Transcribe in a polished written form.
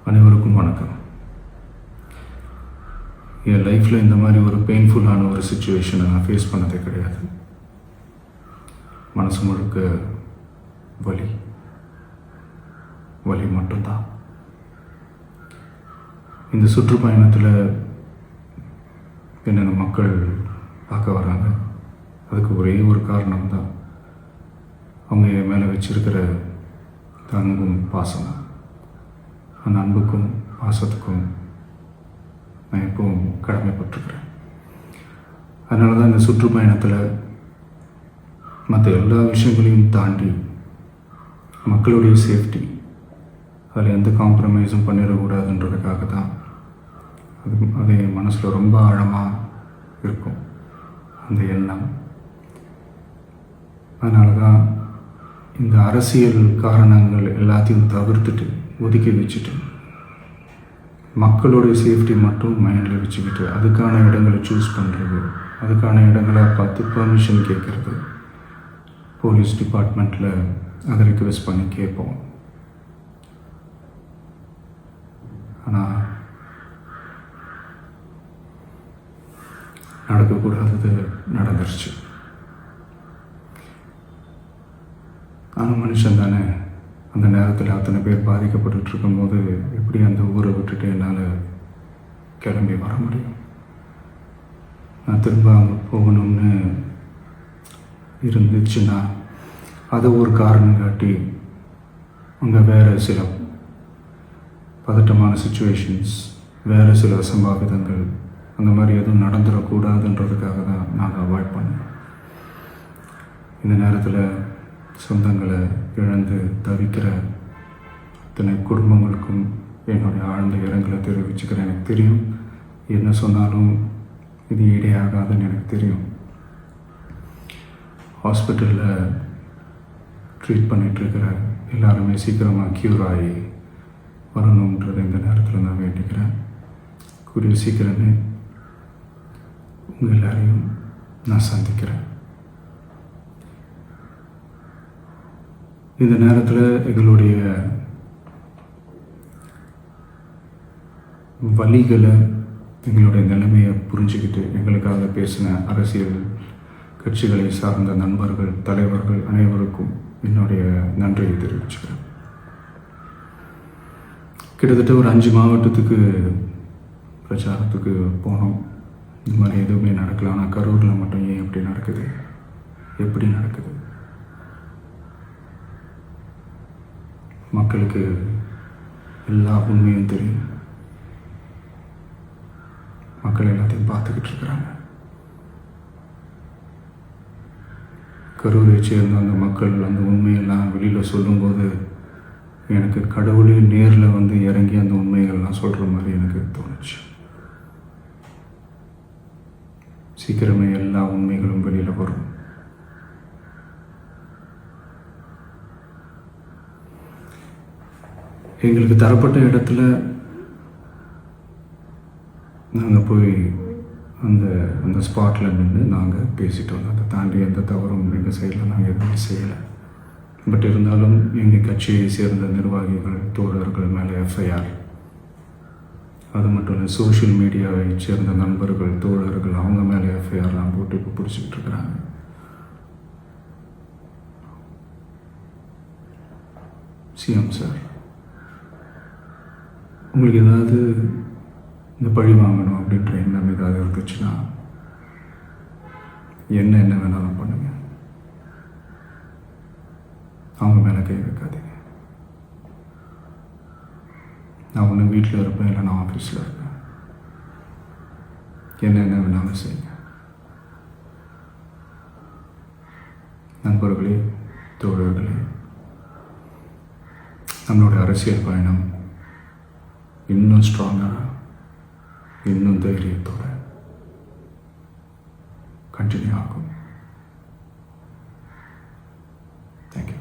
அனைவருக்கும் வணக்கம். என் லைஃப்பில் இந்த மாதிரி ஒரு பெயின்ஃபுல்லான ஒரு சுச்சுவேஷனை நான் ஃபேஸ் பண்ணதே கிடையாது. மனசு முழுக்க வலி வலி மட்டும்தான். இந்த சுற்றுப்பயணத்தில் என்னென்ன மக்கள் பார்க்க வராங்க, அதுக்கு ஒரே ஒரு காரணம் தான், அவங்க என் மேலே வச்சிருக்கிற அன்பும் பாசமும். அந்த அன்புக்கும் பாசத்துக்கும் நான் எப்பவும் கடமைப்பட்டிருக்கிறேன். அதனால தான் இந்த சுற்றுப்பயணத்தில் மற்ற எல்லா விஷயங்களையும் தாண்டி மக்களுடைய சேஃப்டி, அதில் எந்த காம்ப்ரமைஸும் பண்ணிடக்கூடாதுன்றதுக்காக தான் அது என் மனசில் ரொம்ப ஆழமாக இருக்கும் அந்த எண்ணம். அதனால தான் இந்த அரசியல் காரணங்கள் எல்லாத்தையும் தவிர்த்துட்டு ஒதுக்கி வச்சுட்டு மக்களுடைய சேஃப்டி மட்டும் மைண்டில் வச்சுக்கிட்டு அதுக்கான இடங்களை சூஸ் பண்ணுறது, அதுக்கான இடங்களை பார்த்து பர்மிஷன் கேட்குறது, போலீஸ் டிபார்ட்மெண்ட்டில் அதை ரிக்வெஸ்ட் பண்ணி கேட்போம். ஆனால் நடக்கக்கூடாதது நடந்துருச்சு. ஆனால் மனுஷன் தானே, அந்த நேரத்தில் அத்தனை பேர் பாதிக்கப்பட்டு இருக்கும்போது எப்படி அந்த ஊரை விட்டுட்டு என்னால் கிளம்பி வர முடியும்? நான் திரும்ப அங்கே போகணும்னு இருந்துச்சுன்னா அதை ஒரு காரணம் காட்டி அங்கே வேறு சில பதட்டமான சுச்சுவேஷன்ஸ், வேறு சில அசம்பாவிதங்கள், அந்த மாதிரி எதுவும் நடந்துடக்கூடாதுன்றதுக்காக தான் நான் அவாய்ட் பண்ணேன். இந்த நேரத்தில் சொந்தங்களை இழந்து தவிக்கிற அத்தனை குடும்பங்களுக்கும் என்னுடைய ஆழ்ந்த இரங்கலை தெரிவிச்சுக்கிறேன். எனக்கு தெரியும், என்ன சொன்னாலும் இது ஈடேயாகாதுன்னு எனக்கு தெரியும். ஹாஸ்பிட்டலில் ட்ரீட் பண்ணிகிட்ருக்கிற எல்லாருமே சீக்கிரமாக க்யூர் ஆகி வரணுன்றதை இந்த நேரத்தில் நான் வேண்டிக்கிறேன். கூடிய சீக்கிரமே உங்கள் எல்லாரையும் நான் சந்திக்கிறேன். இந்த நேரத்தில் எங்களுடைய வலிகளை, எங்களுடைய நிலைமையை புரிஞ்சுக்கிட்டு எங்களுக்காக பேசின அரசியல் கட்சிகளை சார்ந்த நண்பர்கள், தலைவர்கள் அனைவருக்கும் என்னுடைய நன்றியை தெரிவிச்சுக்கிறேன். கிட்டத்தட்ட ஒரு 5 மாவட்டத்துக்கு பிரச்சாரத்துக்கு போனோம். இந்த மாதிரி எதுவுமே நடக்கல. ஆனால் கரூரில் மட்டும் ஏன் எப்படி நடக்குது, எப்படி நடக்குது? மக்களுக்கு எல்லா உண்மையும் தெரியும். மக்கள் எல்லாத்தையும் பார்த்துக்கிட்டு இருக்கிறாங்க. கரூரை சேர்ந்த அந்த மக்கள் அந்த உண்மையெல்லாம் வெளியில் சொல்லும்போது எனக்கு கடவுளே நேரில் வந்து இறங்கி அந்த உண்மைகள்லாம் சொல்கிற மாதிரி எனக்கு தோணுச்சு. சீக்கிரமே எல்லா உண்மைகளும் வெளியில் வரும். எங்களுக்கு தரப்பட்ட இடத்துல நாங்கள் போய் அந்த ஸ்பாட்டில் நின்று நாங்கள் பேசிட்டோம். அதை தாண்டி எந்த தவறும் எங்கள் சைடில் நாங்கள் எதுவுமே செய்யலை. பட் இருந்தாலும் எங்கள் கட்சியை சேர்ந்த நிர்வாகிகள், தோழர்கள் மேலே எஃப்ஐஆர், அது மட்டும் இல்லை சோஷியல் மீடியாவை சேர்ந்த நண்பர்கள், தோழர்கள், அவங்க மேலே எஃப்ஐஆர்லாம் போட்டு இப்போ பிடிச்சிக்கிட்டு இருக்கிறாங்க. சிஎம் சார், உங்களுக்கு ஏதாவது இந்த பழி வாங்கணும் அப்படின்ற எண்ணம் ஏதாவது இருந்துச்சுன்னா என்ன வேணாலும் பண்ணுங்க. அவங்க மேலே கை வைக்காதீங்க. நான் ஒன்று வீட்டில் இருப்பேன், இல்லை நான் ஆஃபீஸில் இருப்பேன். என்ன வேணாலும் செய்யுங்க. நண்பர்களே, தோழர்களே, நம்மளுடைய அரசியல் பயணம் இன்னும் ஸ்ட்ராங்காக, இன்னும் தைரியத்தோட கண்டினியூ ஆகும். தேங்க்யூ.